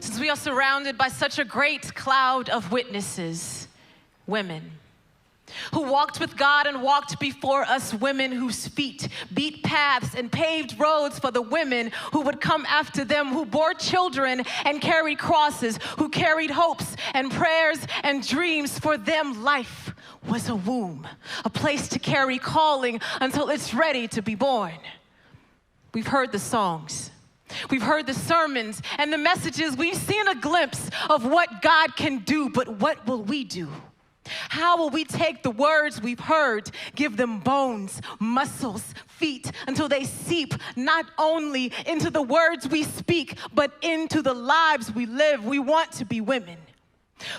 Since we are surrounded by such a great cloud of witnesses, women, who walked with God and walked before us, women whose feet beat paths and paved roads for the women who would come after them, who bore children and carried crosses, who carried hopes and prayers and dreams. For them, life was a womb, a place to carry calling until it's ready to be born. We've heard the songs. We've heard the sermons and the messages. We've seen a glimpse of what God can do, but what will we do? How will we take the words we've heard, give them bones, muscles, feet, until they seep not only into the words we speak, but into the lives we live? We want to be women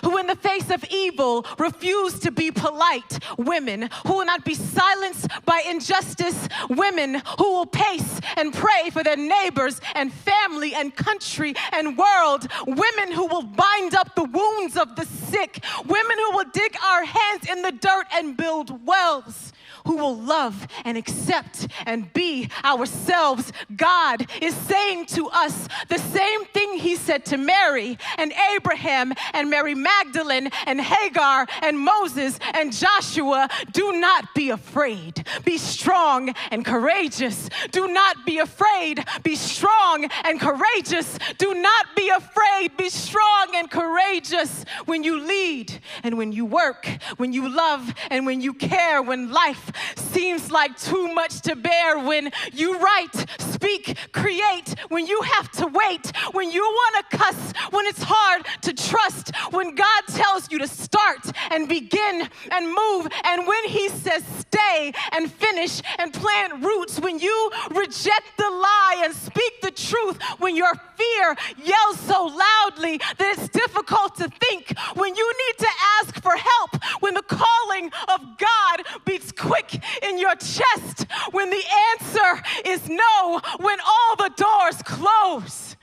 who in the face of evil refuse to be polite, women who will not be silenced by injustice, women who will pace and pray for their neighbors and family and country and world, women who will bind up the wounds of the sick, women who will dig our hands in the dirt and build wells, who will love and accept and be ourselves. God is saying to us the same thing he said to Mary and Abraham and Mary Magdalene and Hagar and Moses and Joshua. Do not be afraid. Be strong and courageous. Do not be afraid. Be strong and courageous. Do not be afraid. Be strong and courageous when you lead and when you work, when you love and when you care, when life seems like too much to bear, when you write, speak, create, when you have to wait, when you want to cuss, when it's hard to trust, when God tells you to start and begin and move, and when he says stay and finish and plant roots, when you reject the lie and speak the truth, when your fear yells so loudly that it's difficult to think, when you need to ask for help, when the calling of God beats quick in your chest, when the answer is no, when all the doors close.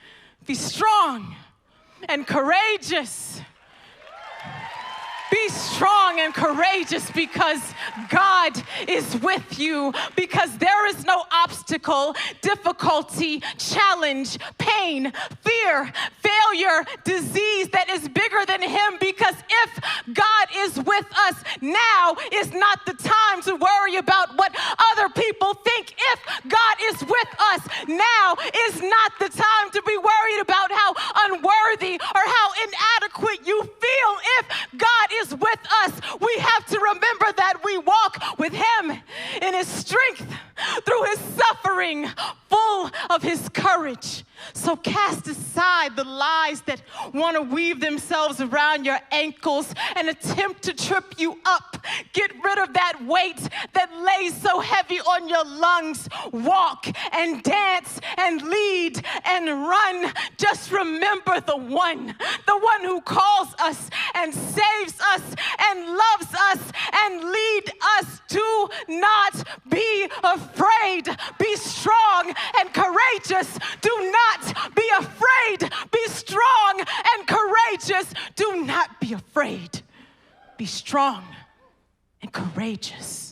Be strong and courageous. Be strong and courageous because God is with you, because there is no obstacle, difficulty, challenge, pain, fear, failure, disease that is bigger than him, because if God is with us, now is not the time to worry about what other people think. If God is with us, now is not the time to be worried about how unworthy or how inadequate you feel. If God is with us, we have to remember that we walk with him in his strength, through his suffering, full of his courage. So cast aside the lies that want to weave themselves around your ankles and attempt to trip you up. Get rid of that weight that lays so heavy on your lungs. Walk and dance and lead and run. Just remember the one who calls us and saves us and loves us and leads us. Do not be afraid. Be strong and courageous. Do not be afraid. Be strong and courageous. Do not be afraid. Be strong and courageous.